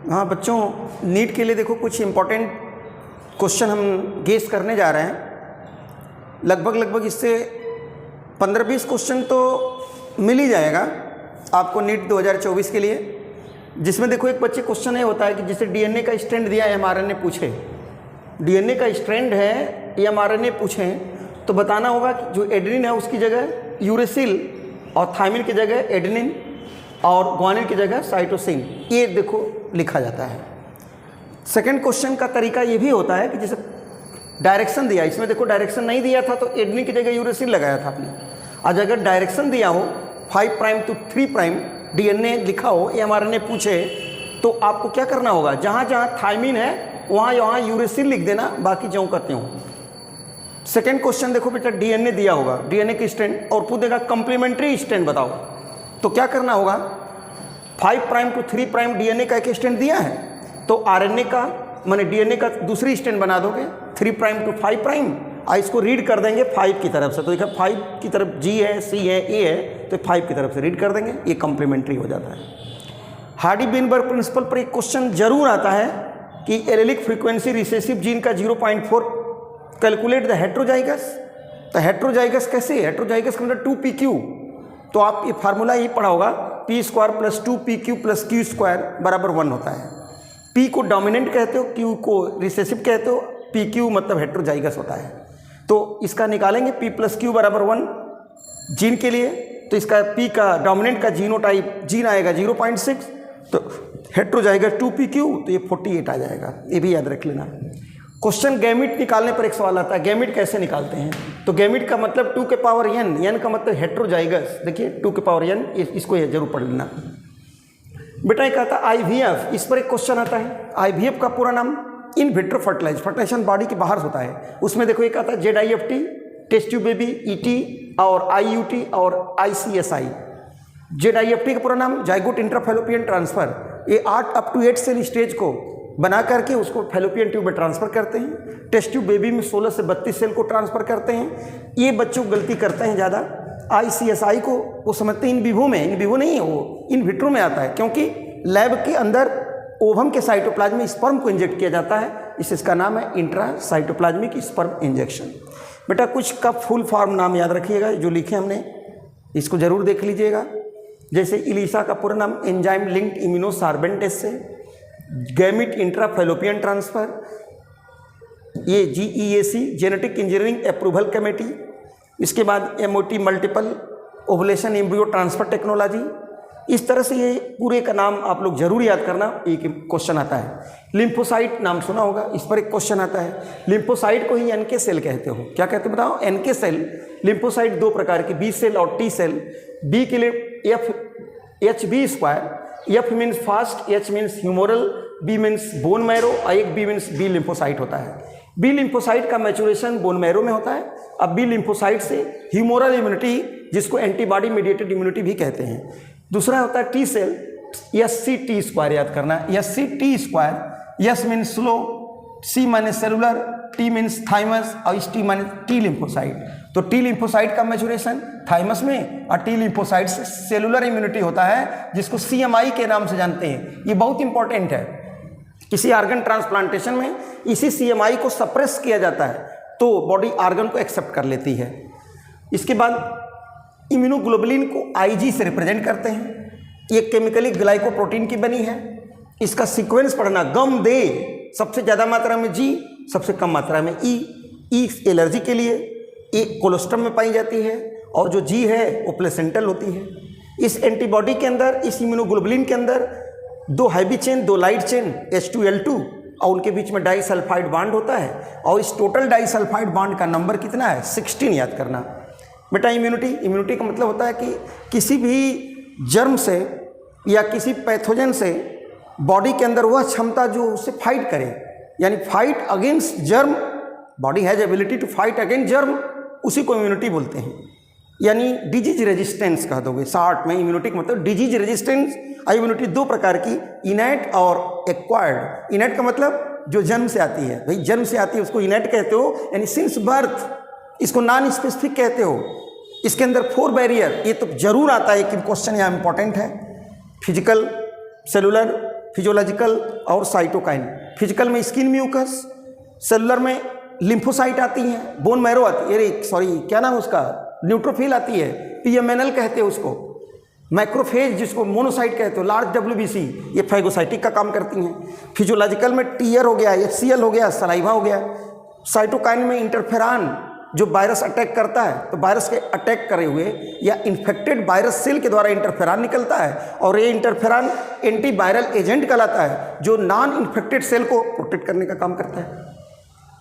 हाँ बच्चों, नीट के लिए देखो कुछ इम्पोर्टेंट क्वेश्चन हम गेस करने जा रहे हैं। लगभग इससे 15-20 क्वेश्चन तो मिल ही जाएगा आपको नीट 2024 के लिए, जिसमें देखो एक बच्चे क्वेश्चन ये होता है कि जिसे डीएनए का स्ट्रैंड दिया है mRNA पूछे, डीएनए का स्ट्रैंड है या mRNA पूछें तो बताना होगा कि जो एडेनिन है उसकी जगह यूरेसिल और थायमिन की जगह एडेनिन और ग्वानिन की जगह साइटोसिन, ये देखो लिखा जाता है। सेकंड क्वेश्चन का तरीका ये भी होता है कि जैसे डायरेक्शन दिया, इसमें देखो डायरेक्शन नहीं दिया था तो एडेनिन की जगह यूरेसिल लगाया था आपने। आज अगर डायरेक्शन दिया हो 5 प्राइम टू 3 प्राइम डीएनए लिखा हो या mRNA पूछे तो आपको क्या करना होगा, जहाँ जहाँ थायमिन है वहाँ यूरेसिल लिख देना, बाकी ज्यों करते हो। सेकेंड क्वेश्चन देखो बेटा, डीएनए दिया होगा, डीएनए की स्ट्रैंड और पूछ देगा कंप्लीमेंट्री स्ट्रैंड बताओ, तो क्या करना होगा 5 प्राइम टू 3 प्राइम डीएनए का एक स्ट्रैंड दिया है तो आरएनए का माने डीएनए का दूसरी स्ट्रैंड बना दोगे 3 प्राइम टू 5 प्राइम, इसको रीड कर देंगे 5 की तरफ से, तो देखा 5 की तरफ जी है, सी है, ए है, तो 5 की तरफ से रीड कर देंगे, ये कंप्लीमेंट्री हो जाता है। हार्डी-वेनबर्ग प्रिंसिपल पर एक क्वेश्चन जरूर आता है कि एलेलिक फ्रीक्वेंसी रिसेसिव जीन का 0.4 कैलकुलेट द हेट्रोजाइगस। तो हेट्रोजाइगस कैसे, हेट्रोजाइगस का मतलब 2pq, तो आप ये फार्मूला ये पढ़ा होगा p² + 2pq + q² = 1 होता है। p को डोमिनेंट कहते हो, q को रिसेसिव कहते हो, pq मतलब हेट्रोजाइगस होता है। तो इसका निकालेंगे p + q = 1 जीन के लिए, तो इसका p का डोमिनेंट का जीनोटाइप जीन आएगा 0.6, तो हेट्रोजाइगस 2pq, तो ये 48 आ जाएगा, ये भी याद रख लेना। क्वेश्चन गैमिट निकालने पर एक सवाल आता है, गैमिट कैसे निकालते हैं, तो गैमिट का मतलब 2 के पावर n का मतलब हेट्रोजाइगस, देखिए 2 के पावर n, इसको ये जरूर पढ़ लेना। बेटा एक आता है IVF, इस पर एक क्वेश्चन आता है। IVF का पूरा नाम इन विट्रो फर्टिलाइजेशन बॉडी के बाहर होता है, उसमें देखो एक आता है ZIFT, test tube baby, ET और IUT और ICSI। ZIFT का पूरा नाम जाइगोट इंट्राफैलोपियन ट्रांसफर, ये 8 सेल स्टेज को बना करके उसको फैलोपियन ट्यूब में ट्रांसफ़र करते हैं। टेस्ट ट्यूब बेबी में 16 से 32 सेल को ट्रांसफ़र करते हैं। ये बच्चों गलती करते हैं ज़्यादा। ICSI को वो समझते हैं इन विवो में, इन विवो नहीं है, वो इन विट्रो में आता है, क्योंकि लैब के अंदर ओवम के साइटोप्लाज्म में स्पर्म को इंजेक्ट किया जाता है, इसका नाम है इंट्रासाइटोप्लाज्मिक स्पर्म इंजेक्शन। बेटा कुछ का फुल फॉर्म नाम याद रखिएगा, जो लिखे हमने इसको ज़रूर देख लीजिएगा। जैसे इलिसा का पूरा नाम एंजाइम लिंक्ड इम्यूनोसार्बेंटेस से, गैमिट इंट्राफैलोपियन ट्रांसफ़र, ये GEAC genetic engineering approval committee, इसके बाद MOT multiple ovulation embryo transfer technology. इस तरह से ये पूरे का नाम आप लोग जरूर याद करना, एक क्वेश्चन आता है। लिम्फोसाइट नाम सुना होगा, इस पर एक क्वेश्चन आता है। लिम्फोसाइट को ही NK सेल कहते हो, क्या कहते हो बताओ, NK सेल। लिम्फोसाइट 2 प्रकार की, B सेल और T सेल। B के लिए HB², F means fast, H means humoral, B means bone marrow और एक B मीन्स B लिम्फोसाइट होता है। B लिम्फोसाइट का मैचुरेशन बोन मैरो में होता है। अब B लिम्फोसाइट से ह्यूमोरल इम्यूनिटी, जिसको एंटीबॉडी मीडिएटेड इम्यूनिटी भी कहते हैं। दूसरा होता है T सेल, SCT² याद करना है, SCT²। S means slow, C माने सेलुलर, T मीन्स थाइमस और T माने T लिम्फोसाइट। तो T लिम्फोसाइट का मैचुरेशन थाइमस में और T लिम्फोसाइट से सेलुलर इम्यूनिटी होता है, जिसको CMI के नाम से जानते हैं। ये बहुत इंपॉर्टेंट है, किसी आर्गन ट्रांसप्लांटेशन में इसी CMI को सप्रेस किया जाता है तो बॉडी आर्गन को एक्सेप्ट कर लेती है। इसके बाद इम्यूनोग्लोबुलिन को IG से रिप्रेजेंट करते हैं। ये केमिकली ग्लाइकोप्रोटीन की बनी है। इसका सीक्वेंस पढ़ना, गम दे सबसे ज़्यादा मात्रा में G, सबसे कम मात्रा में E एलर्जी के लिए, E कोलोस्ट्रम में पाई जाती है और जो G है वो प्लेसेंटल होती है। इस एंटीबॉडी के अंदर, इस इम्यूनोग्लोबुलिन के अंदर 2 heavy chain, 2 light chain H2L2 और उनके बीच में डाइसल्फाइड बॉन्ड होता है, और इस टोटल डाइसल्फाइड बॉन्ड का नंबर कितना है, 16 याद करना। बेटा इम्यूनिटी का मतलब होता है कि किसी भी जर्म से या किसी पैथोजन से बॉडी के अंदर वह क्षमता जो उससे फाइट करे, यानी fight against germ, body has ability to fight against germ, उसी को इम्यूनिटी बोलते हैं। यानी डिजीज रेजिस्टेंस कह दोगे शॉर्ट में। इम्यूनिटी का मतलब डिजीज रेजिस्टेंस। इम्यूनिटी 2 प्रकार की, इनेट और एक्वायर्ड। इनेट का मतलब जो जन्म से आती है, भाई जन्म से आती है उसको इनेट कहते हो, यानी सिंस बर्थ, इसको नॉन स्पेसिफिक कहते हो। इसके अंदर 4 बैरियर, ये तो जरूर आता है कि क्वेश्चन यहाँ इंपॉर्टेंट है। फिजिकल, सेलुलर, फिजियोलॉजिकल और साइटोकाइन। फिजिकल में स्किन म्यूकस, सेलुलर में लिम्फोसाइट आती हैं, बोन मैरो आती है, क्या नाम उसका, न्यूट्रोफिल आती है, पीएमएनएल कहते हैं उसको, मैक्रोफेज जिसको मोनोसाइट कहते हो, लार्ज डब्ल्यूबीसी, ये फैगोसाइटिक का काम करती हैं। फिजियोलॉजिकल में टीयर हो गया, एचसीएल हो गया, सलाइवा हो गया। साइटोकाइन में इंटरफेरान जो वायरस अटैक करता है, तो वायरस के अटैक करे हुए या इन्फेक्टेड वायरस सेल के द्वारा इंटरफेरान निकलता है, और ये इंटरफेरान एंटीवायरल एजेंट कहलाता है जो नॉन इन्फेक्टेड सेल को प्रोटेक्ट करने का काम करता है।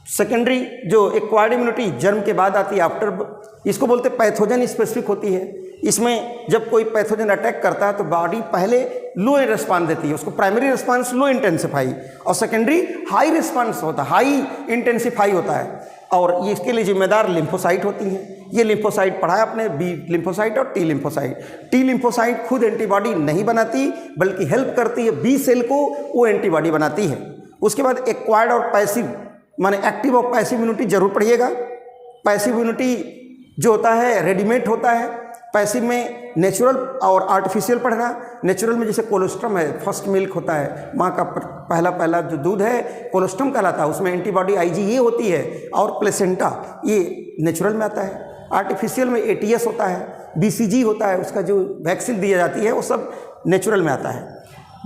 सेकेंडरी जो एक्वायर्ड इम्यूनिटी जन्म के बाद आती है, आफ्टर, इसको बोलते पैथोजन स्पेसिफिक होती है। इसमें जब कोई पैथोजन अटैक करता है तो बॉडी पहले लो रिस्पांस देती है, उसको प्राइमरी रिस्पांस लो इंटेंसिफाई, और सेकेंडरी हाई रिस्पांस होता है, हाई इंटेंसिफाई होता है, और ये इसके लिए जिम्मेदार लिम्फोसाइट होती हैं। ये लिम्फोसाइट पढ़ा है आपने, बी लिम्फोसाइट और टी लिम्फोसाइट। टी लिम्फोसाइट खुद एंटीबॉडी नहीं बनाती बल्कि हेल्प करती है बी सेल को, वो एंटीबॉडी बनाती है। उसके बाद एक्वायर्ड और पैसिव, माने एक्टिव और पैसिव इम्यूनिटी जरूर पढ़िएगा। पैसिव इम्यूनिटी जो होता है रेडीमेड होता है, पैसिव में नेचुरल और आर्टिफिशियल पढ़ना। नेचुरल में जैसे कोलोस्ट्रम है, फर्स्ट मिल्क होता है, माँ का पहला जो दूध है कोलोस्ट्रम कहलाता है, उसमें एंटीबॉडी IgA होती है, और प्लेसेंटा ये नेचुरल में आता है। आर्टिफिशियल में ATS होता है, BCG होता है, उसका जो वैक्सीन दी जाती है वो सब नेचुरल में आता है।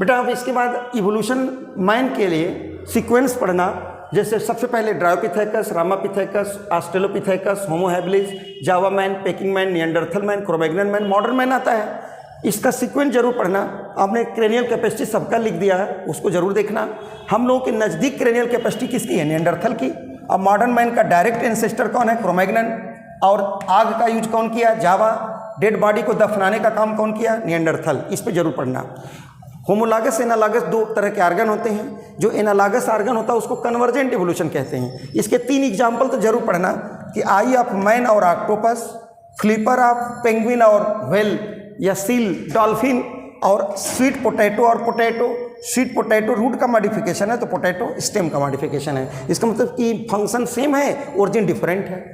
बेटा अब इसके बाद इवोल्यूशन मैन के लिए सीक्वेंस पढ़ना, जैसे सबसे पहले Dryopithecus, Ramapithecus, Australopithecus, Homo habilis, Java man, Peking man, Neanderthal man, Cro-Magnon man, modern man आता है। इसका सीक्वेंस जरूर पढ़ना। आपने क्रेनियल कैपेसिटी सबका लिख दिया है, उसको जरूर देखना। हम लोगों के नज़दीक क्रेनियल कैपेसिटी किसकी है? निएंडरथल की। अब मॉडर्न मैन का डायरेक्ट एंसेस्टर कौन है? क्रो-मैग्नन। और आग का यूज कौन किया? जावा। डेड बॉडी को दफनाने का काम कौन किया? निएंडरथल। इस पर जरूर पढ़ना। होमोलॉगस एनालॉगस दो तरह के आर्गन होते हैं। जो एनालॉगस आर्गन होता है उसको कन्वर्जेंट इवोल्यूशन कहते हैं। इसके 3 एग्जाम्पल तो जरूर पढ़ना कि आई ऑफ मैन और ऑक्टोपस, फ्लिपर ऑफ पेंगुइन और व्हेल या सील, डॉल्फिन, और स्वीट पोटैटो और पोटैटो। स्वीट पोटैटो रूट का मॉडिफिकेशन है, तो पोटैटो स्टेम का मॉडिफिकेशन है। इसका मतलब कि फंक्शन सेम है, ओरिजिन डिफरेंट है।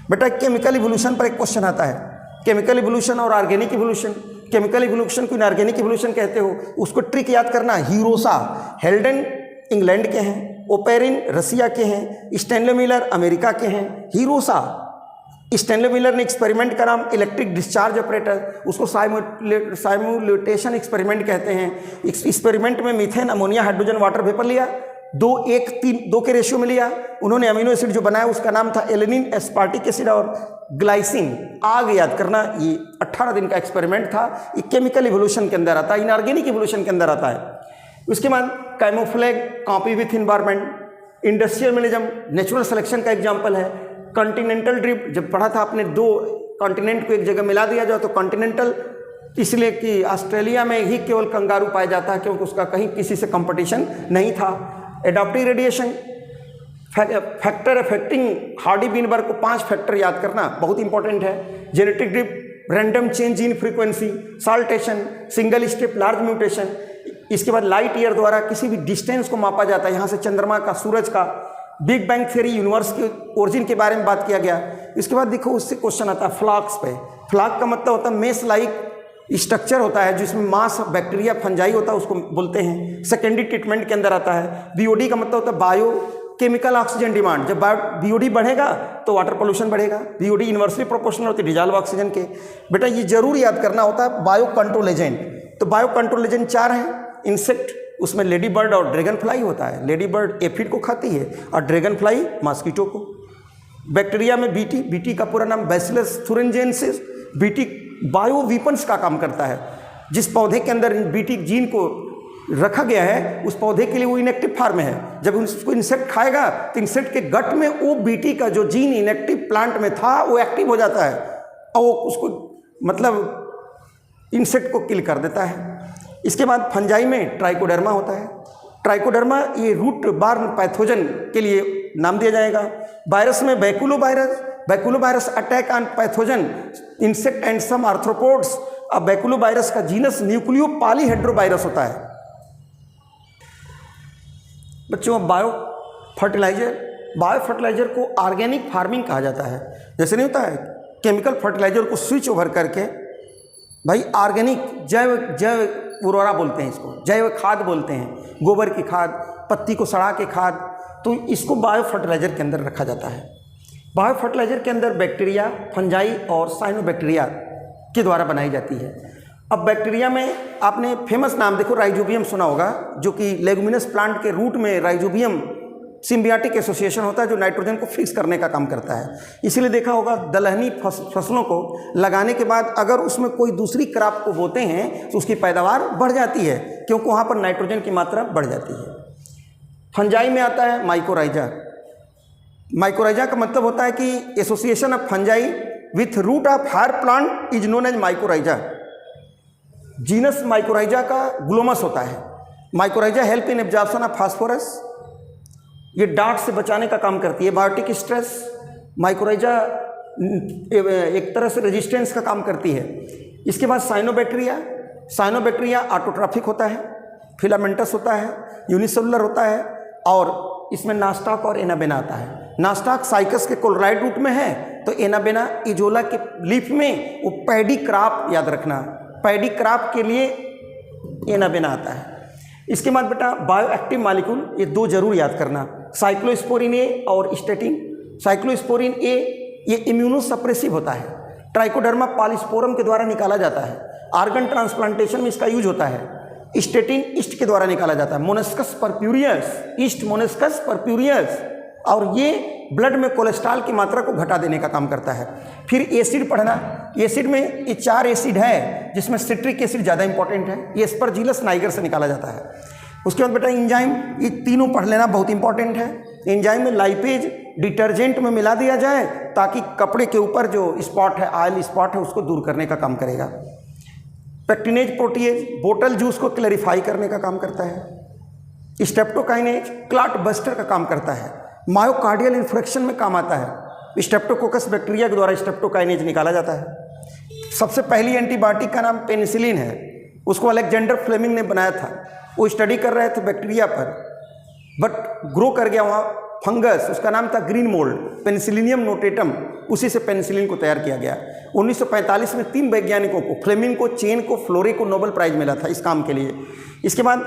बेटा केमिकल इवोल्यूशन पर एक क्वेश्चन आता है, केमिकल इवोल्यूशन और ऑर्गेनिक इवोल्यूशन। केमिकल इवोल्यूशन को इनऑर्गेनिक इवोल्यूशन कहते हो, उसको ट्रिक याद करना। हीरोसा हेल्डन इंग्लैंड के हैं, ओपेरिन रसिया के हैं, स्टैनले मिलर अमेरिका के हैं। हीरोसा, स्टैनले मिलर ने एक्सपेरिमेंट का नाम इलेक्ट्रिक डिस्चार्ज ऑपरेटर, उसको साइमुलेटेशन एक्सपेरिमेंट कहते हैं। एक्सपेरिमेंट में methane, ammonia, hydrogen, water vapour लिया, 2:1:3 के रेशियो में लिया। उन्होंने अमीनो एसिड जो बनाया उसका नाम था एलेनिन, एस्पार्टिक एसिड और ग्लाइसिन। आग याद करना, ये 18 दिन का एक्सपेरिमेंट था। ये केमिकल इवोल्यूशन के अंदर आता है, इनऑर्गेनिक इवोल्यूशन के अंदर आता है। उसके बाद camouflage, copy with environment, industrialism natural selection का एग्जाम्पल है। कॉन्टिनेंटल ड्रिफ्ट, जब पढ़ा था आपने, 2 कॉन्टिनेंट को एक जगह मिला दिया जाए तो कॉन्टिनेंटल, इसलिए कि ऑस्ट्रेलिया में ही केवल कंगारू पाया जाता है क्योंकि उसका कहीं किसी से कंपटीशन नहीं था। Adaptive radiation, factor affecting Hardy Weinberg को 5 फैक्टर याद करना बहुत इंपॉर्टेंट है। Genetic drift, random change in frequency, saltation, single step large mutation. इसके बाद लाइट ईयर द्वारा किसी भी डिस्टेंस को मापा जाता है, यहाँ से चंद्रमा का, सूरज का। बिग बैंग थ्योरी, यूनिवर्स के ओरिजिन के बारे में बात किया गया। इसके बाद देखो उससे क्वेश्चन आता है फ्लाक्स पे। फ्लाक का मतलब होता है मेस लाइक स्ट्रक्चर होता है जिसमें मास बैक्टीरिया फंजाई होता है, उसको बोलते हैं। सेकेंडरी ट्रीटमेंट के अंदर आता है। बीओडी का मतलब होता है बायो केमिकल ऑक्सीजन डिमांड। जब बीओडी बढ़ेगा तो वाटर पोल्यूशन बढ़ेगा। बीओडी इन्वर्सली प्रोपोर्शनल होती है डिजॉल्व ऑक्सीजन के। बेटा ये जरूर याद करना होता है बायो कंट्रोल एजेंट। तो बायो कंट्रोल एजेंट 4 हैं। इंसेक्ट, उसमें लेडी बर्ड और ड्रैगन फ्लाई होता है। लेडी बर्ड एफिड को खाती है और ड्रैगन फ्लाई मॉस्किटो को। बैक्टीरिया में बीटी का पूरा नाम bacillus thuringiensis। BT bio weapons का काम करता है। जिस पौधे के अंदर बीटी जीन को रखा गया है उस पौधे के लिए वो इनएक्टिव फॉर्म में है। जब उसको इंसेक्ट खाएगा तो इंसेक्ट के गट में वो बीटी का जो जीन इनएक्टिव प्लांट में था वो एक्टिव हो जाता है और वो उसको मतलब इंसेक्ट को किल कर देता है। इसके बाद फंजाई में ट्राइकोडर्मा होता है। ट्राइकोडर्मा ये रूट बार्न पैथोजन के लिए नाम दिया जाएगा। वायरस में baculovirus attack on pathogen insect and some arthropods. अब बैकुलोवायरस का जीनस न्यूक्लियो पॉलीहेड्रोवायरस होता है। बच्चों बायो फर्टिलाइजर को ऑर्गेनिक फार्मिंग कहा जाता है। जैसे नहीं होता है केमिकल फर्टिलाइजर को स्विच ओवर करके भाई ऑर्गेनिक जैव उर्वरा बोलते हैं, इसको जैव खाद बोलते हैं, गोबर की खाद, पत्ती को सड़ा के खाद, तो इसको बायो फर्टिलाइज़र के अंदर रखा जाता है। बायो फर्टिलाइज़र के अंदर बैक्टीरिया, फंजाई और साइनोबैक्टीरिया के द्वारा बनाई जाती है। अब बैक्टीरिया में आपने फेमस नाम देखो, राइजोबियम सुना होगा, जो कि लेगुमिनस प्लांट के रूट में राइजोबियम सिम्बियाटिक एसोसिएशन होता है जो नाइट्रोजन को फिक्स करने का काम करता है। इसीलिए देखा होगा दलहनी फसलों को लगाने के बाद अगर उसमें कोई दूसरी क्रॉप को बोते हैं तो उसकी पैदावार बढ़ जाती है, क्योंकि वहाँ पर नाइट्रोजन की मात्रा बढ़ जाती है। फंजाई में आता है माइकोराइजा। माइकोराइजा का मतलब होता है कि association of fungi with root of higher plant is known as mycorrhiza. Genus mycorrhiza का ग्लोमस होता है। Mycorrhiza help in absorption of phosphorus, ये डार्ट से बचाने का काम करती है। बायोटिक स्ट्रेस, माइकोराइजा एक तरह से रेजिस्टेंस का काम करती है। इसके बाद साइनोबैक्टीरिया, साइनोबैक्टीरिया ऑटोट्रॉफिक होता है, फिलामेंटस होता है, यूनिसेलुलर होता है, और इसमें नास्टाक और एनाबेना आता है। नास्टाक साइकस के कोलराइड रूट में है, तो एनाबेना इजोला के लीफ में, वो पैडी क्रॉप याद रखना, पैडी क्रॉप के लिए एनाबेना आता है। इसके बाद बेटा बायो एक्टिव मॉलिक्यूल, ये दो जरूर याद करना, साइक्लोस्पोरिन ए और स्टेटिन। साइक्लोस्पोरिन ए ये इम्यूनोसप्रेसिव होता है, ट्राइकोडर्मा पॉलीस्पोरम के द्वारा निकाला जाता है, आर्गन ट्रांसप्लांटेशन में इसका यूज होता है। स्टेटिन ईस्ट के द्वारा निकाला जाता है, मोनेस्कस परप्यूरियस, ईस्ट मोनेस्कस परप्यूरियस, और ये ब्लड में कोलेस्ट्रॉल की मात्रा को घटा देने का काम करता है। फिर एसिड पढ़ना, एसिड में ये 4 एसिड है जिसमें सिट्रिक एसिड ज़्यादा इंपॉर्टेंट है, ये एस्परजिलस नाइगर से निकाला जाता है। उसके बाद बेटा एंजाइम, ये तीनों पढ़ लेना, बहुत इंपॉर्टेंट है। एंजाइम में लाइपेज डिटर्जेंट में मिला दिया जाए ताकि कपड़े के ऊपर जो स्पॉट है, ऑयल स्पॉट है, उसको दूर करने का काम करेगा। पेक्टिनेज प्रोटीएज बोटल जूस को क्लैरिफाई करने का काम करता है। स्ट्रेप्टोकाइनेज क्लॉट बस्टर का काम करता है, मायोकार्डियल इन्फ्रेक्शन में काम आता है। स्ट्रेप्टोकोकस बैक्टीरिया के द्वारा स्ट्रेप्टोकाइनेज निकाला जाता है। सबसे पहली एंटीबायोटिक का नाम पेनिसिलिन है, उसको अलेक्जेंडर फ्लेमिंग ने बनाया था। वो स्टडी कर रहे थे बैक्टीरिया पर, बट ग्रो कर गया वहाँ फंगस, उसका नाम था ग्रीन मोल्ड, पेनिसिलिनियम नोटेटम, उसी से पेनिसिलिन को तैयार किया गया। 1945 में 3 वैज्ञानिकों को, फ्लेमिंग को, चेन को, फ्लोरे को नोबेल प्राइज मिला था इस काम के लिए। इसके बाद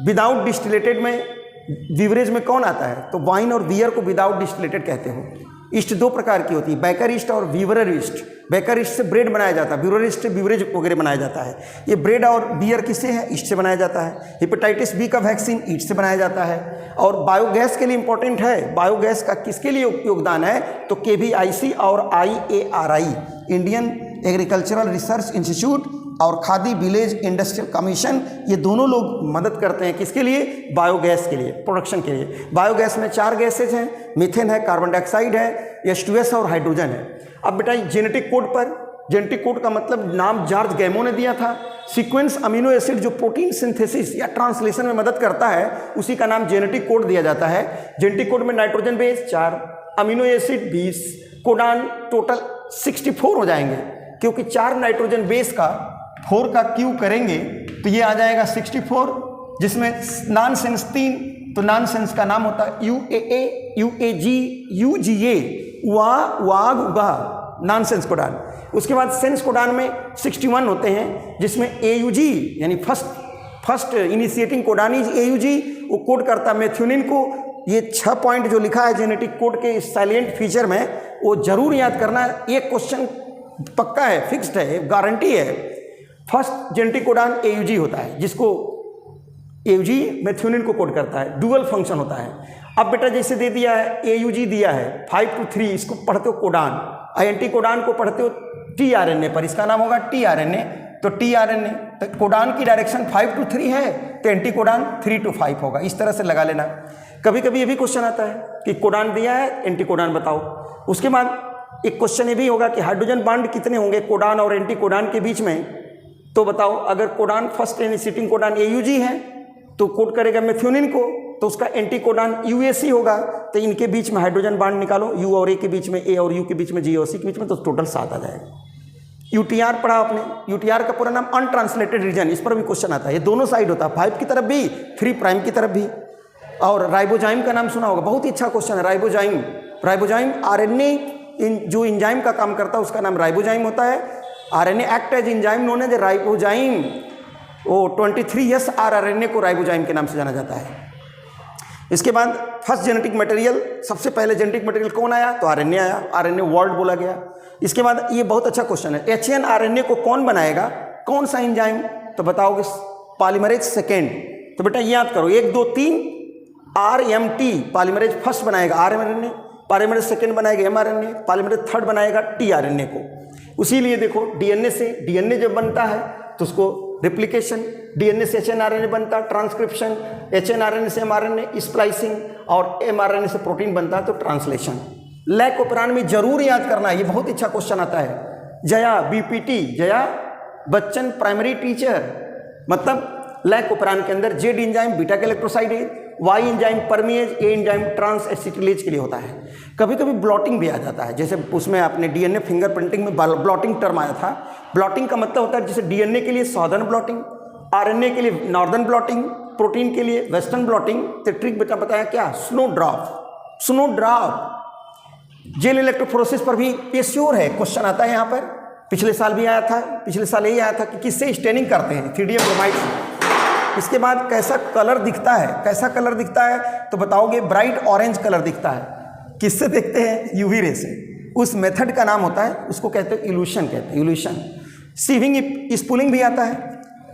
विदाउट डिस्टिलेटेड में बीवरेज में कौन आता है, तो वाइन और बियर को विदाउट डिस्टिलेटेड कहते हो। ईस्ट 2 प्रकार की होती है, बेकर ईस्ट और वीवरर ईस्ट। बेकर ईस्ट से ब्रेड बनाया जाता है, ब्यूरर ईस्ट से बीवरेज वगैरह बनाया जाता है। ये ब्रेड और बियर किससे है, ईस्ट से बनाया जाता है। हेपेटाइटिस बी का वैक्सीन ईस्ट से बनाया जाता है। और बायोगैस के लिए इंपॉर्टेंट है, बायोगैस का किसके लिए योगदान है, तो KVIC और IARI, Indian agricultural research institute और खादी विलेज इंडस्ट्रियल कमीशन, ये दोनों लोग मदद करते हैं किसके लिए, बायोगैस के लिए, प्रोडक्शन के लिए। बायोगैस में 4 गैसेज हैं, मीथेन है, कार्बन डाइऑक्साइड है, H2S और हाइड्रोजन है। अब बेटा जेनेटिक कोड पर, जेनेटिक कोड का मतलब नाम जॉर्ज गैमो ने दिया था। सीक्वेंस अमीनो एसिड जो प्रोटीन सिंथेसिस या ट्रांसलेशन में मदद करता है, उसी का नाम जेनेटिक कोड दिया जाता है। जेनेटिक कोड में nitrogen base 4, amino acid 20, codon total 64 हो जाएंगे, क्योंकि 4 नाइट्रोजन बेस का 4 का क्यू करेंगे तो ये आ जाएगा 64, जिसमें नॉनसेंस 3, तो नॉनसेंस का नाम होता है UAA, UAG, UGA, वाग उगा, नॉनसेंस कोडान। उसके बाद सेंस कोडान में 61 होते हैं, जिसमें AUG यानी first initiating codon is AUG, वो कोड करता है मेथियोनिन को। ये 6 पॉइंट जो लिखा है जेनेटिक कोड के साइलेंट फीचर में, वो जरूर याद करना है। एक क्वेश्चन पक्का है, फिक्स्ड है, गारंटी है। फर्स्ट जेनेटिक कोडान AUG होता है, जिसको AUG मेथियोनिन को कोड करता है, डुअल फंक्शन होता है। अब बेटा जैसे दे दिया है AUG दिया है 5 to 3, इसको पढ़ते हो कोडान, एंटी कोडान को पढ़ते हो tRNA पर, इसका नाम होगा tRNA। तो tRNA, तो कोडान की डायरेक्शन 5 to 3 है, तो एंटी कोडान 3 to 5 होगा। इस तरह से लगा लेना। कभी कभी ये भी क्वेश्चन आता है कि कोडान दिया है, एंटी कोडान बताओ। उसके बाद एक क्वेश्चन ये भी होगा कि हाइड्रोजन बॉन्ड कितने होंगे कोडान और एंटी कोडान के बीच में, तो बताओ। अगर codon first initiating codon AUG है तो कोड करेगा मेथियोनिन को, तो उसका एंटी कोडान UAC होगा। तो इनके बीच में हाइड्रोजन बॉन्ड निकालो, U और A के बीच में, A और U के बीच में, G और C के बीच में, तो टोटल 7 आ जाएगा। UTR पढ़ा आपने, UTR का पूरा नाम अनट्रांसलेटेड रीजन, इस पर भी क्वेश्चन आता है। ये दोनों साइड होता है, 5 की तरफ भी, 3 प्राइम की तरफ भी। और राइबोजाइम का नाम सुना होगा, बहुत ही अच्छा क्वेश्चन है। राइबोजाइम, राइबोजाइम RNA जो इंजाइम का काम करता है उसका नाम राइबोजाइम होता है। RNA act as enzyme known as ribozyme. वो 23S rRNA को राइबोजाइम के नाम से जाना जाता है। इसके बाद फर्स्ट जेनेटिक मटेरियल, सबसे पहले जेनेटिक मटेरियल कौन आया? तो आरएनए आया, आरएनए वर्ड बोला गया। इसके बाद ये बहुत अच्छा क्वेश्चन है, एचएनआरएनए को कौन बनाएगा? कौन सा एंजाइम? तो बताओगे पॉलीमरेज सेकेंड। तो बेटा याद करो 1 2 3 RMT पॉलीमरेज फर्स्ट बनाएगा आरएनए, पॉलीमरेज सेकेंड बनाएगा एमआरएनए, पॉलीमरेज थर्ड बनाएगा टीआरएनए को। उसीलिए देखो डीएनए से डीएनए जब बनता है तो उसको रेप्लिकेशन, डीएनए से एचएनआरएनए बनता है ट्रांसक्रिप्शन, एचएनआरएनए से एमआरएनए स्प्लाइसिंग, और एमआरएनए से प्रोटीन बनता है तो ट्रांसलेशन। लैक ओपरान में जरूर याद करना है, ये बहुत अच्छा क्वेश्चन आता है। Jaya BPT, Jaya Bachchan primary teacher, मतलब लैक ओपरान के अंदर Z enzyme beta galactosidase, Y enzyme permease, A enzyme transacetylase के लिए होता है। कभी कभी ब्लॉटिंग भी आ जाता है, जैसे उसमें आपने डीएनए फिंगरप्रिंटिंग में ब्लॉटिंग टर्म आया था। ब्लॉटिंग का मतलब होता है जैसे डीएनए के लिए सॉदर्न ब्लॉटिंग, आरएनए के लिए नॉर्दर्न ब्लॉटिंग, प्रोटीन के लिए वेस्टर्न ब्लॉटिंग। तो ट्रिक बेटा बताया क्या? Snow drop, snow drop. Gel electrophoresis पर भी ये श्योर है क्वेश्चन आता है यहाँ पर, पिछले साल भी आया था, पिछले साल यही आया था कि किससे स्टेनिंग करते हैं? थ्रीडियम ब्रोमाइड से। इसके बाद कैसा कलर दिखता है? कैसा कलर दिखता है? तो बताओगे ब्राइट ऑरेंज कलर दिखता है। किससे देखते हैं? यूवी रे से। उस मेथड का नाम होता है, उसको कहते हैं इल्यूशन, कहते हैं इल्यूशन। सीविंग स्पूलिंग भी आता है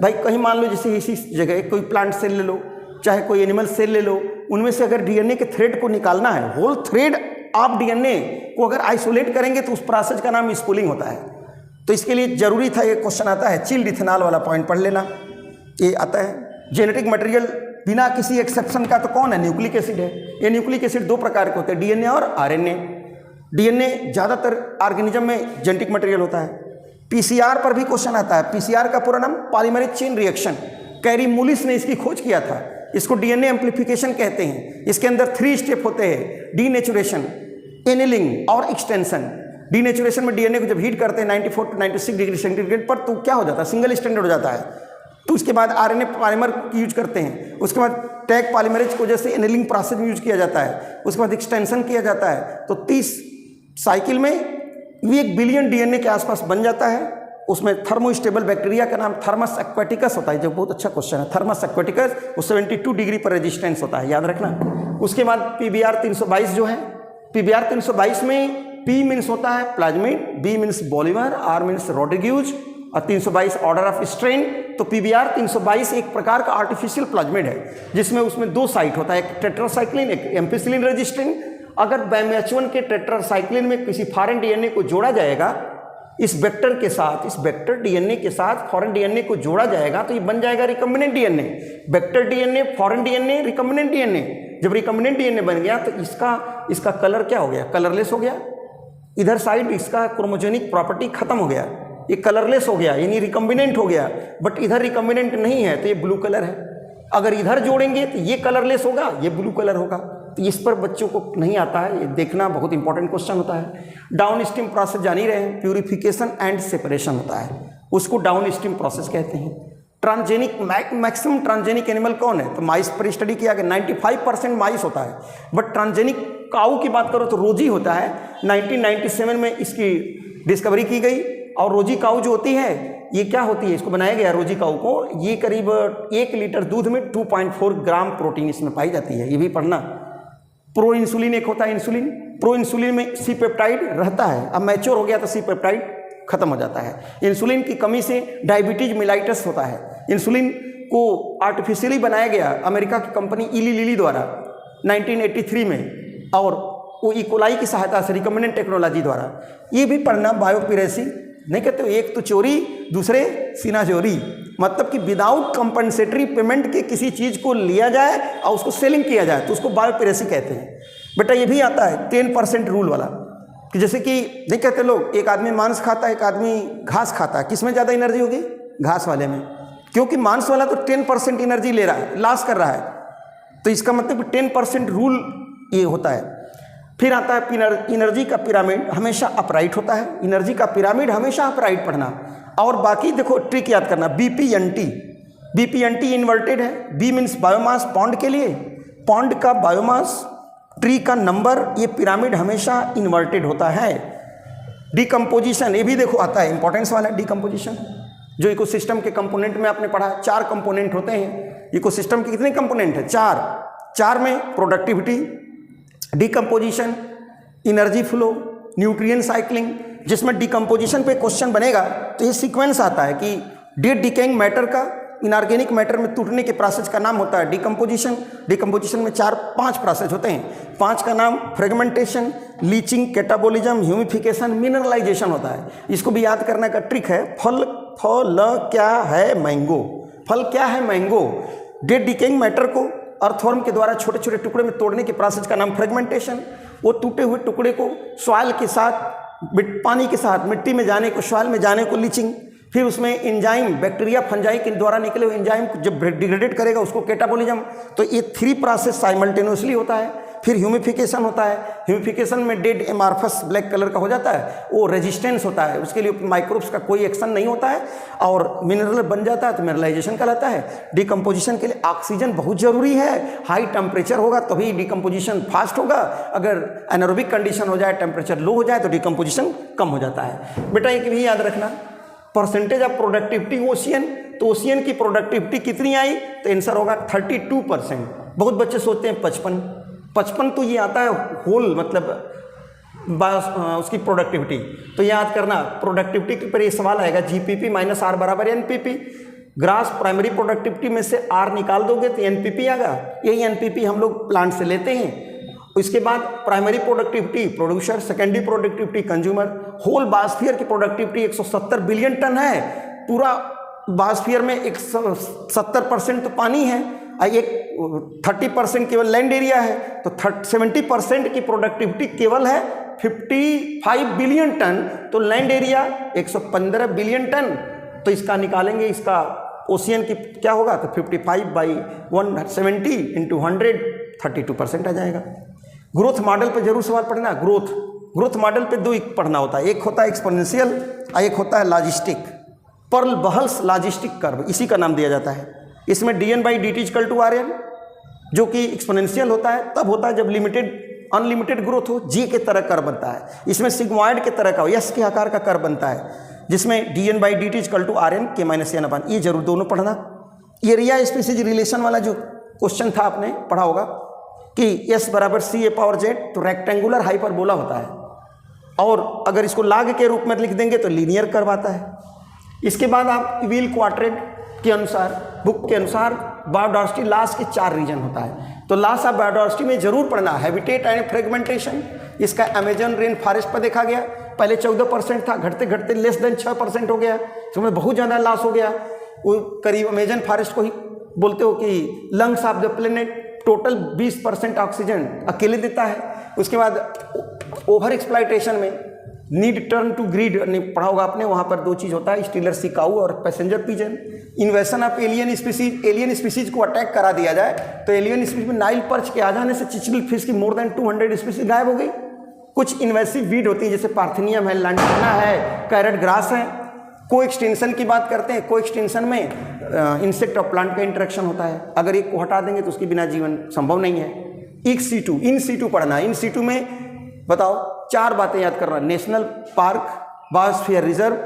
भाई। कहीं मान लो जैसे इसी जगह कोई प्लांट सेल ले लो, चाहे कोई एनिमल सेल ले लो, उनमें से अगर डीएनए के थ्रेड को निकालना है, होल थ्रेड आप डीएनए को अगर आइसोलेट करेंगे तो उस प्रोसेस का नाम स्पूलिंग होता है। तो इसके लिए जरूरी था, ये क्वेश्चन आता है, चिल्ड इथेनॉल वाला पॉइंट पढ़ लेना, ये आता है। जेनेटिक मटेरियल बिना किसी एक्सेप्शन का तो कौन है? न्यूक्लिक एसिड है। ये न्यूक्लिक एसिड 2 प्रकार के होते हैं, डीएनए और आरएनए। डीएनए ज़्यादातर ऑर्गेनिज्म में जेनेटिक मटेरियल होता है। पीसीआर पर भी क्वेश्चन आता है। पीसीआर का पूरा नाम पॉलीमरेज चेन रिएक्शन, कैरी मूलिस ने इसकी खोज किया था। इसको डीएनए एम्प्लीफिकेशन कहते हैं। इसके अंदर 3 स्टेप होते हैं, डीनेचुरेशन, एनिलिंग और एक्सटेंशन। डीनेचुरेशन में डीएनए को जब हीट करते हैं 94 to 96 डिग्री सेंटीग्रेड पर, तो क्या हो जाता है? सिंगल स्टैंडर्ड हो जाता है। तो उसके बाद आरएनए पॉलीमर की यूज करते हैं। उसके बाद टैग पॉलीमरेज को जैसे एनिलिंग प्रोसेस में यूज किया जाता है। उसके बाद एक्सटेंशन किया जाता है। तो 30 साइकिल में भी 1 बिलियन डीएनए के आसपास बन जाता है। उसमें थर्मोस्टेबल बैक्टीरिया का नाम थर्मस एक्वेटिकस होता है, जो बहुत अच्छा क्वेश्चन है। थर्मस एक्वेटिकस, वो 72 डिग्री पर रेजिस्टेंस होता है, याद रखना। उसके बाद पीबीआर 322 जो है, पीबीआर 322 में पी मीन्स होता है plasmid, B means Bolivar, R means Rodriguez और 322 ऑर्डर ऑफ स्ट्रेन। तो पीबीआर 322 एक प्रकार का आर्टिफिशियल प्लाज्मिड है, जिसमें उसमें 2 साइट होता है, एक टेट्रासाइक्लिन, एक एम्पिसिलिन रेजिस्टेंट। अगर बैमेचुअन के टेट्रासाइक्लिन में किसी फॉरेन डीएनए को जोड़ा जाएगा इस वेक्टर के साथ, इस वेक्टर डीएनए के साथ फॉरेन डीएनए को जोड़ा जाएगा तो ये बन जाएगा recombinant DNA. Vector DNA, foreign DNA, recombinant DNA. जब रिकम्बिनेंट डीएनए बन गया तो इसका कलर क्या हो गया? कलरलेस हो गया। इधर साइड इसका क्रोमोजेनिक प्रॉपर्टी खत्म हो गया, ये कलरलेस हो गया, यानी रिकम्बिनेंट हो गया। बट इधर रिकम्बिनेंट नहीं है तो ये ब्लू कलर है। अगर इधर जोड़ेंगे तो ये कलरलेस होगा, ये ब्लू कलर होगा। तो इस पर बच्चों को नहीं आता है, ये देखना बहुत इंपॉर्टेंट क्वेश्चन होता है। डाउन स्ट्रीम प्रोसेस जान ही रहे हैं, प्यूरिफिकेशन एंड सेपरेशन होता है, उसको डाउन स्ट्रीम प्रोसेस कहते हैं। ट्रांसजेनिक, मैक्सिमम ट्रांसजेनिक एनिमल कौन है? तो माइस पर स्टडी किया गया, 95% माइस होता है। बट ट्रांसजेनिक काऊ की बात करो तो रोजी होता है। 1997 में इसकी डिस्कवरी की गई। और रोजी काऊ जो होती है ये क्या होती है? इसको बनाया गया रोजी काऊ को, ये करीब 1 लीटर दूध में 2.4 ग्राम प्रोटीन इसमें पाई जाती है, ये भी पढ़ना। प्रो इंसुलिन एक होता है इंसुलिन, प्रो इंसुलिन में सी पेप्टाइड रहता है, अब मैच्योर हो गया तो सी पेप्टाइड खत्म हो जाता है। इंसुलिन की कमी से डायबिटीज मिलाइटस होता है। इंसुलिन को आर्टिफिशियली बनाया गया अमेरिका की कंपनी इली लिली द्वारा 1983 में, और वो इकोलाई की सहायता से रिकम्बिनेंट टेक्नोलॉजी द्वारा। ये भी पढ़ना, बायोपिरेसी नहीं कहते हो, एक तो चोरी दूसरे सीना चोरी, मतलब कि विदाउट कंपनसेटरी पेमेंट के किसी चीज़ को लिया जाए और उसको सेलिंग किया जाए तो उसको बायोपिरेसी कहते हैं। बेटा ये भी आता है 10% रूल वाला, कि जैसे कि नहीं कहते लोग, एक आदमी मांस खाता है, एक आदमी घास खाता है, किस में ज़्यादा एनर्जी होगी? घास वाले में, क्योंकि मांस वाला तो 10% एनर्जी ले रहा है, लॉस कर रहा है। तो इसका मतलब 10% रूल ये होता है। फिर आता है एनर्जी का पिरामिड, हमेशा अपराइट होता है। एनर्जी का पिरामिड हमेशा अपराइट पढ़ना। और बाकी देखो ट्रिक याद करना, बीपीएनटी, बीपीएनटी इन्वर्टेड है। बी मीन्स बायोमास, पॉन्ड के लिए पॉन्ड का बायोमास, ट्री का नंबर, ये पिरामिड हमेशा इन्वर्टेड होता है। डिकम्पोजिशन, ये भी देखो आता है, इंपॉर्टेंस वाला है डिकम्पोजिशन। जो इकोसिस्टम के कंपोनेंट में आपने पढ़ा, 4 कंपोनेंट होते हैं इकोसिस्टम के। कितने कंपोनेंट है? 4 में productivity, decomposition, energy flow, nutrient cycling. जिसमें डिकम्पोजिशन पे क्वेश्चन बनेगा तो ये सीक्वेंस आता है कि डेड डिकेइंग मैटर का, इनऑर्गेनिक मैटर में टूटने के प्रोसेस का नाम होता है डिकम्पोजिशन। डिकम्पोजिशन में 4-5 प्रोसेस होते हैं। 5 का नाम fragmentation, leaching, catabolism, humification, mineralisation होता है। इसको भी याद करने का ट्रिक है। फल क्या है? मैंगो। फल क्या है? मैंगो। डेड डिकेइंग मैटर को अर्थवर्म के द्वारा छोटे छोटे टुकड़े में तोड़ने के प्रोसेस का नाम फ्रेगमेंटेशन। वो टूटे हुए टुकड़े को सॉइल के साथ, पानी के साथ मिट्टी में जाने को, सॉइल में जाने को लीचिंग। फिर उसमें एंजाइम, बैक्टीरिया, फंजाई के द्वारा निकले हुए एंजाइम को जब डिग्रेडेट करेगा उसको कैटाबोलिज्म। तो ये 3 प्रोसेस साइमल्टेनियसली होता है। फिर ह्यूमिफिकेशन होता है। ह्यूमिफिकेशन में डेड एमार्फस ब्लैक कलर का हो जाता है, वो रेजिस्टेंस होता है, उसके लिए माइक्रोब्स का कोई एक्शन नहीं होता है और मिनरल बन जाता है तो मिनरलाइजेशन कहलाता है। डिकम्पोजिशन के लिए ऑक्सीजन बहुत जरूरी है। हाई टेम्परेचर होगा तभी डिकम्पोजिशन फास्ट होगा। अगर एनारोबिक कंडीशन हो जाए, टेम्परेचर लो हो जाए तो डिकम्पोजिशन कम हो जाता है। बेटा एक भी याद रखना, परसेंटेज ऑफ प्रोडक्टिविटी ओशियन, तो ओशियन की प्रोडक्टिविटी कितनी आई? तो आंसर होगा 32%। बहुत बच्चे सोचते हैं 55 तो ये आता है होल, मतलब उसकी प्रोडक्टिविटी। तो याद करना प्रोडक्टिविटी के पर ये सवाल आएगा, जीपीपी माइनस आर बराबर एनपीपी। ग्रास प्राइमरी प्रोडक्टिविटी में से आर निकाल दोगे तो एनपीपी आएगा। यही एनपीपी हम लोग प्लांट से लेते हैं। इसके बाद primary productivity producer, secondary productivity consumer. Whole biosphere की प्रोडक्टिविटी 170 बिलियन टन है। पूरा बायोस्फीयर में 70% तो पानी है, एक 30% केवल लैंड एरिया है। तो 70% की प्रोडक्टिविटी केवल है 55 बिलियन टन। तो लैंड एरिया 115 बिलियन टन। तो इसका निकालेंगे, इसका ओशियन की क्या होगा? तो 55/170 इंटू 100 32% आ जाएगा। ग्रोथ मॉडल पे जरूर सवाल पढ़ना। ग्रोथ मॉडल पे 2 पढ़ना होता है, एक होता है एक्सपोनेंशियल और एक होता है लॉजिस्टिक। पर्ल बहल्स लॉजिस्टिक कर्व इसी का नाम दिया जाता है। इसमें dn/dt = Rn, जो कि एक्सपोनेंशियल होता है तब होता है जब अनलिमिटेड ग्रोथ हो, जी के तरह कर्व बनता है। इसमें सिग्मॉइड के तरह का, यस के आकार का कर्व बनता है, जिसमें dn/dt = Rn k-n/। ये जरूर दोनों पढ़ना। एरिया स्पीसीज रिलेशन वाला जो क्वेश्चन था आपने पढ़ा होगा कि s बराबर CA⁴Z, तो रेक्टेंगुलर हाइपरबोला होता है। और अगर इसको लाग के रूप में लिख देंगे तो लीनियर कर्व आता है। इसके बाद आप व्हील क्वाड्रेंट के अनुसार, बुक के अनुसार बायोडायवर्सिटी लॉस के 4 रीजन होता है। तो लॉस ऑफ बायोडायवर्सिटी में जरूर पढ़ना हैबिटेट एंड फ्रेगमेंटेशन। इसका अमेजन रेन फॉरेस्ट पर देखा गया, पहले 14% था, घटते घटते लेस देन 6% हो गया, इसमें बहुत ज़्यादा लॉस हो गया। वो करीब अमेजन फॉरेस्ट को ही बोलते हो कि lungs of the planet, total 20% oxygen अकेले देता है। उसके बाद ओवर एक्सप्लाइटेशन में नीड टर्न टू ग्रीड पढ़ा होगा आपने, वहाँ पर 2 चीज़ होता है, स्टीलर सिकाऊ और passenger pigeon. इन्वेशन of alien species को अटैक करा दिया जाए तो एलियन स्पीसीज में नाइल पर्च के आ जाने से चिचलिल फिश की मोर देन 200 स्पीसीज गायब हो गई। कुछ इन्वेसिव वीड होती है जैसे पार्थेनियम है, लैंटाना है, कैरेट ग्रास है। को एक्सटेंशन की बात करते हैं, को एक्सटेंशन में इंसेक्ट और प्लांट का इंटरेक्शन होता है। अगर एक को हटा देंगे तो उसके बिना जीवन संभव नहीं है। इन सीटू पढ़ना। इन सीटू में बताओ 4 बातें याद करना, national park, biosphere reserve,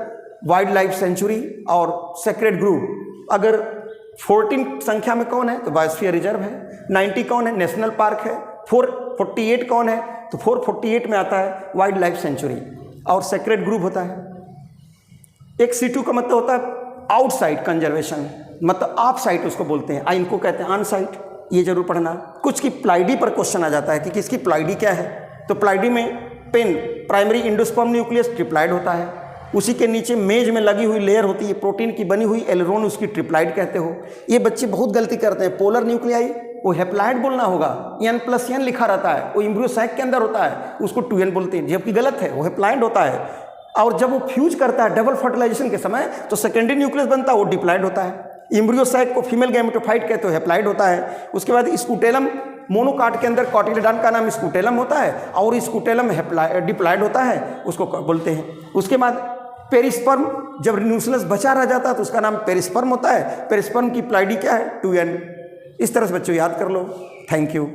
wild life sanctuary और सेक्रेड ग्रुव। अगर 14 संख्या में कौन है तो बायोस्फीयर रिजर्व है, 90 कौन है नेशनल पार्क है, 448 कौन है तो 448 में आता है वाइल्ड लाइफ सेंचुरी और सेक्रेड ग्रुव होता है। एक C2 का मतलब होता है आउटसाइड कंजर्वेशन, मतलब ऑफ साइट उसको बोलते हैं, इनको कहते हैं ऑन साइट। ये जरूर पढ़ना। कुछ की प्लाइडी पर क्वेश्चन आ जाता है कि किसकी प्लाइडी क्या है। तो प्लाइडी में पेन प्राइमरी इंडोस्पर्म न्यूक्लियस ट्रिप्लाइड होता है, उसी के नीचे मेज में लगी हुई लेयर होती है प्रोटीन की बनी हुई, एलेरोन उसकी ट्रिप्लाइड कहते हो। ये बच्चे बहुत गलती करते हैं, पोलर न्यूक्लियाई वो हेप्लाइड बोलना होगा, N+N लिखा रहता है, वो एम्ब्रियो सैक के अंदर होता है, उसको 2N बोलते हैं, जबकि गलत है, वो हेप्लाइड होता है। और जब वो फ्यूज करता है डबल फर्टिलाइजेशन के समय तो सेकेंडरी न्यूक्लियस बनता है, वो डिप्लाइड होता है। एम्ब्रियो सैक को फीमेल गैमेटोफाइट कहते हो, हेप्लाइड होता है। उसके बाद स्कूटेलम, मोनोकाट के अंदर कॉटिलेडॉन का नाम स्कूटेलम होता है और स्कूटेलम डिप्लाइड होता है, उसको बोलते हैं। उसके बाद पेरिस्पर्म, जब न्यूक्लियस बचा रह जाता है तो उसका नाम पेरिस्पर्म होता है। पेरिस्पर्म की प्लाइडी क्या है 2N। इस तरह से बच्चों याद कर लो। Thank you.